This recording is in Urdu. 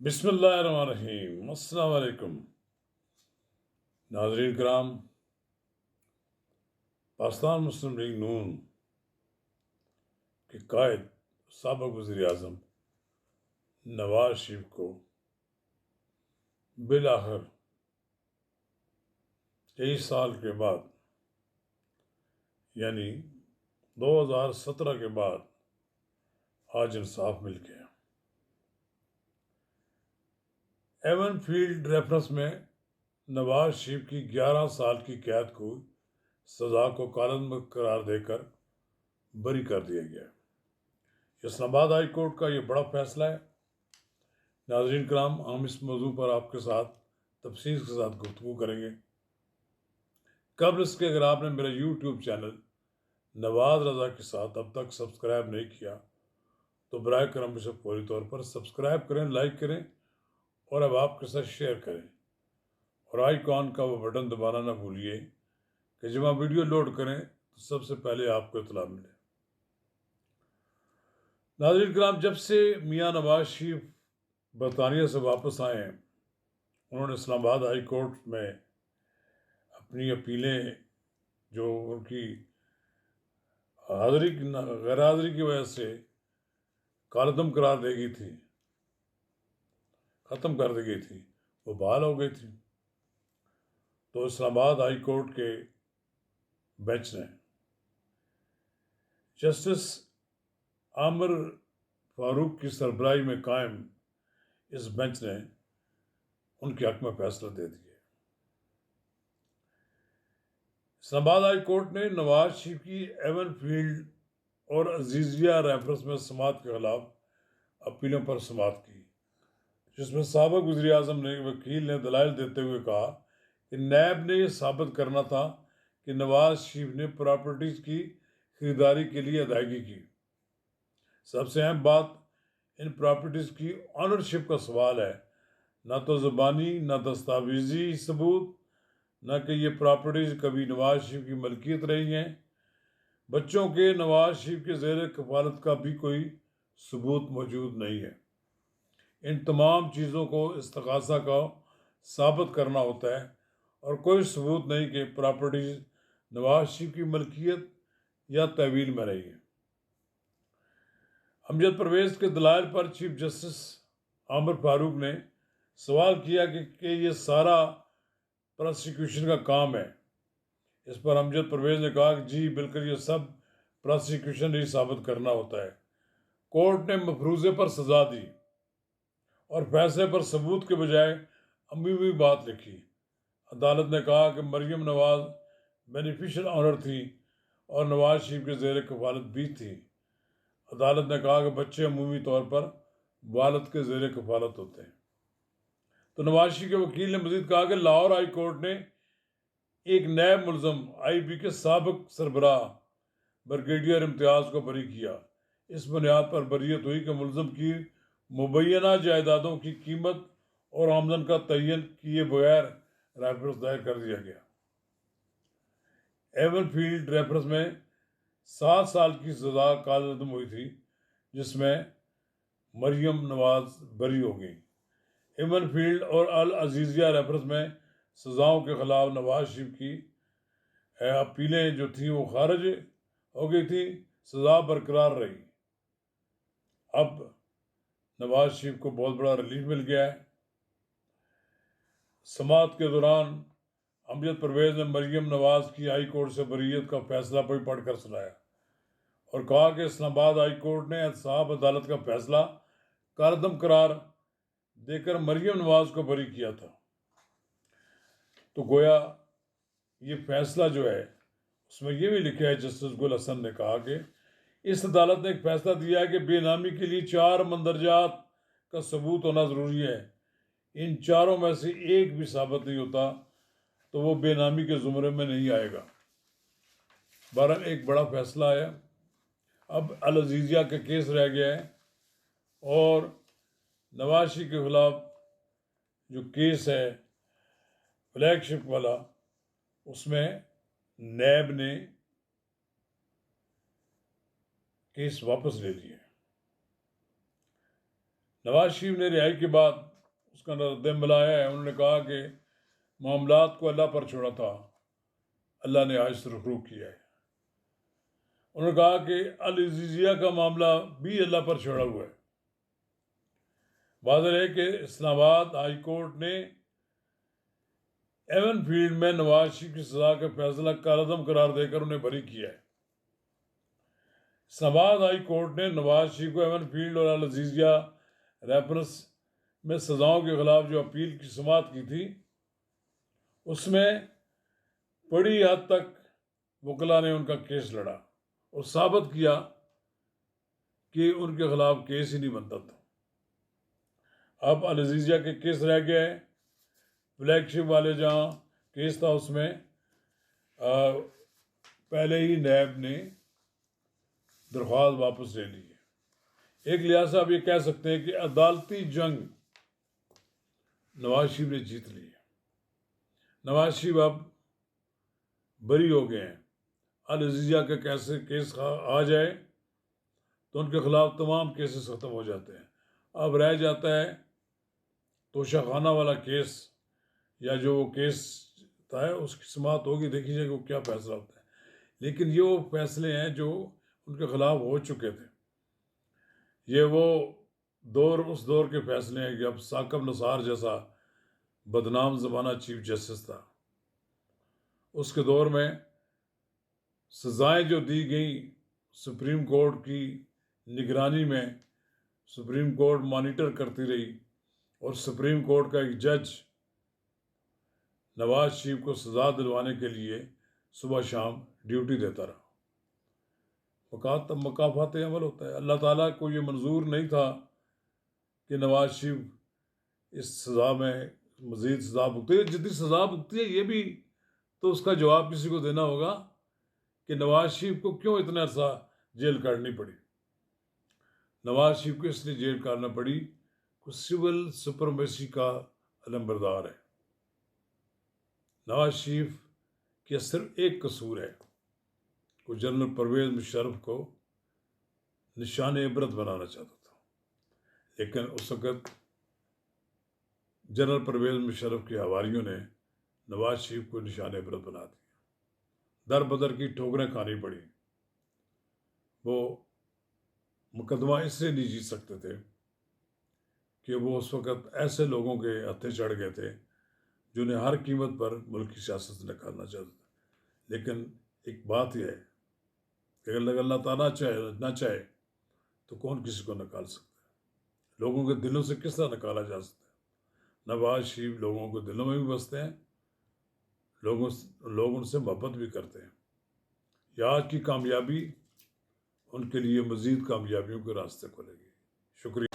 بسم اللہ الرحمن الرحیم۔ السلام علیکم ناظرین کرام۔ پاکستان مسلم لیگ نون کے قائد سابق وزیر اعظم نواز شریف کو بالآخر 23 سال کے بعد، یعنی 2017 کے بعد آج انصاف مل گیا۔ ایون فیلڈ ریفرنس میں نواز شریف کی 11 سال کی قید کو سزا کو کالعدم قرار دے کر بری کر دیا گیا۔ اسلام آباد ہائی کورٹ کا یہ بڑا فیصلہ ہے۔ ناظرین کرام، ہم اس موضوع پر آپ کے ساتھ تفصیل کے ساتھ گفتگو کریں گے۔ قبل اس کے اگر آپ نے میرا یوٹیوب چینل نواز رضا کے ساتھ اب تک سبسکرائب نہیں کیا تو برائے کرم اسے فوری طور پر سبسکرائب کریں، لائک کریں اور اب آپ کے ساتھ شیئر کریں، اور آئیکن کا وہ بٹن دبانا نہ بھولیے کہ جب آپ ویڈیو لوڈ کریں تو سب سے پہلے آپ کو اطلاع ملے۔ ناظرین کرام، جب سے میاں نواز شریف برطانیہ سے واپس آئے ہیں، انہوں نے اسلام آباد ہائی کورٹ میں اپنی اپیلیں جو ان کی غیر حاضری کی وجہ سے کالعدم قرار دے گئی تھی، ختم کر دی گئی تھی، وہ بحال ہو گئی تھی۔ تو اسلام آباد ہائی کورٹ کے بینچ نے جسٹس عامر فاروق کی سربراہی میں قائم اس بینچ نے ان کے حق میں فیصلہ دے دیا۔ اسلام آباد ہائی کورٹ نے نواز شریف کی ایون فیلڈ اور عزیزیہ ریفرنس میں سماعت کے خلاف اپیلوں پر سماعت کی، جس میں سابق وزیر اعظم نے وکیل نے دلائل دیتے ہوئے کہا کہ نیب نے یہ ثابت کرنا تھا کہ نواز شریف نے پراپرٹیز کی خریداری کے لیے ادائیگی کی۔ سب سے اہم بات ان پراپرٹیز کی آنرشپ کا سوال ہے، نہ تو زبانی نہ دستاویزی ثبوت، نہ کہ یہ پراپرٹیز کبھی نواز شریف کی ملکیت رہی ہیں۔ بچوں کے نواز شریف کے زیر کفالت کا بھی کوئی ثبوت موجود نہیں ہے۔ ان تمام چیزوں کو استغاثہ کا ثابت کرنا ہوتا ہے، اور کوئی ثبوت نہیں کہ پراپرٹیز نواز شریف کی ملکیت یا تحویل میں رہی ہے۔ امجد پرویز کے دلائل پر چیف جسٹس عامر فاروق نے سوال کیا کہ یہ سارا پراسیکیوشن کا کام ہے۔ اس پر امجد پرویز نے کہا کہ جی بالکل، یہ سب پراسیکیوشن ہی ثابت کرنا ہوتا ہے۔ کورٹ نے مفروضے پر سزا دی اور فیصلے پر ثبوت کے بجائے عمومی بات لکھی۔ عدالت نے کہا کہ مریم نواز بینیفیشل آنر تھی اور نواز شریف کے زیر کفالت بھی تھی۔ عدالت نے کہا کہ بچے عمومی طور پر والد کے زیر کفالت ہوتے ہیں۔ تو نواز شریف کے وکیل نے مزید کہا کہ لاہور ہائی کورٹ نے ایک نیب ملزم آئی بی کے سابق سربراہ بریگیڈیئر امتیاز کو بری کیا۔ اس بنیاد پر بریت ہوئی کہ ملزم کی مبینہ جائیدادوں کی قیمت اور آمدن کا تعین کیے بغیر ریفرنس دائر کر دیا گیا۔ ایون فیلڈ ریفرنس میں 7 سال کی سزا کالعدم ہوئی تھی، جس میں مریم نواز بری ہو گئی۔ ایون فیلڈ اور العزیزیہ ریفرنس میں سزاؤں کے خلاف نواز شریف کی اپیلیں جو تھیں وہ خارج ہو گئی تھی، سزا برقرار رہی۔ اب نواز شریف کو بہت بڑا ریلیف مل گیا ہے۔ سماعت کے دوران امجد پرویز نے مریم نواز کی ہائی کورٹ سے بریت کا فیصلہ بھی پڑھ کر سنایا اور کہا کہ اسلام آباد ہائی کورٹ نے احتساب عدالت کا فیصلہ کالعدم قرار دے کر مریم نواز کو بری کیا تھا۔ تو گویا یہ فیصلہ جو ہے اس میں یہ بھی لکھا ہے، جسٹس گل حسن نے کہا کہ اس عدالت نے ایک فیصلہ دیا ہے کہ بے نامی کے لیے 4 مندرجات کا ثبوت ہونا ضروری ہے۔ ان 4 میں سے ایک بھی ثابت نہیں ہوتا تو وہ بے نامی کے زمرے میں نہیں آئے گا۔ بہرحال ایک بڑا فیصلہ آیا۔ اب العزیزیہ کا کیس رہ گیا ہے، اور نواز شریف کے خلاف جو کیس ہے فلیگ شپ والا، اس میں نیب نے کیس واپس لے لیے۔ نواز شریف نے رہائی کے بعد اس کا رد عمل آیا ہے. انہوں نے کہا کہ معاملات کو اللہ پر چھوڑا تھا, اللہ نے آج سرخرو کیا ہے. انہوں نے کہا کہ العزیزیہ کا معاملہ بھی اللہ پر چھوڑا ہوا ہے. واضح ہے کہ اسلام آباد ہائی کورٹ نے ایون فیلڈ میں نواز شریف کی سزا کا فیصلہ کالعدم قرار دے کر انہیں بری کیا ہے. اسلام آباد ہائی کورٹ نے نواز شریف کو ایون فیلڈ اور العزیزیہ ریفرنس میں سزاؤں کے خلاف جو اپیل کی سماعت کی تھی, اس میں بڑی حد تک وکلا نے ان کا کیس لڑا اور ثابت کیا کہ ان کے خلاف کیس ہی نہیں بنتا تھا. اب العزیزیہ کے کیس رہ گئے ہیں. فلیگ شپ والے جہاں کیس تھا اس میں پہلے ہی نیب نے درخواست واپس لے لی ہے. ایک لحاظ سے آپ یہ کہہ سکتے ہیں کہ عدالتی جنگ نواز شریف نے جیت لی ہے. نواز شریف اب بری ہو گئے ہیں. العزیزیہ کا کیس آ جائے تو ان کے خلاف تمام کیسز ختم ہو جاتے ہیں. اب رہ جاتا ہے توشہ خانہ والا کیس, یا جو وہ کیس تھا اس کی سماعت ہوگی, دیکھی جائے کہ وہ کیا فیصلہ ہوتا ہے. لیکن یہ وہ فیصلے ہیں جو ان کے خلاف ہو چکے تھے. یہ وہ اس دور کے فیصلے ہیں کہ اب ثاقب نثار جیسا بدنام زمانہ چیف جسٹس تھا, اس کے دور میں سزائیں جو دی گئیں سپریم کورٹ کی نگرانی میں, سپریم کورٹ مانیٹر کرتی رہی اور سپریم کورٹ کا ایک جج نواز شریف کو سزا دلوانے کے لیے صبح شام ڈیوٹی دیتا رہا. مکافات عمل ہوتا ہے. اللہ تعالیٰ کو یہ منظور نہیں تھا کہ نواز شریف اس سزا میں مزید سزا بھگتے. جتنی سزا بھگتی ہے یہ بھی تو اس کا جواب کسی کو دینا ہوگا کہ نواز شریف کو کیوں اتنا عرصہ جیل کاٹنی پڑی. نواز شریف کو اس لیے جیل کاٹنا پڑی کہ سول سپرمیسی کا علمبردار ہے. نواز شریف کا صرف ایک قصور ہے, وہ جنرل پرویز مشرف کو نشان عبرت بنانا چاہتا تھا, لیکن اس وقت جنرل پرویز مشرف کے حواریوں نے نواز شریف کو نشان عبرت بنا دیا. در بدر کی ٹھوکریں کھانی پڑی. وہ مقدمہ اس لیے نہیں جیت سکتے تھے کہ وہ اس وقت ایسے لوگوں کے ہتھے چڑھ گئے تھے جنہیں ہر قیمت پر ملک کی سیاست سے نکالنا چاہتے تھے. لیکن ایک بات یہ ہے کہ اگر اللہ تعالیٰ نہ چاہے تو کون کسی کو نکال سکتا ہے. لوگوں کے دلوں سے کس طرح نکالا جا سکتا ہے. نواز شریف لوگوں کے دلوں میں بھی بستے ہیں, لوگ ان سے محبت بھی کرتے ہیں. یہ آج کی کامیابی ان کے لیے مزید کامیابیوں کے راستے کھولے گی. شکریہ.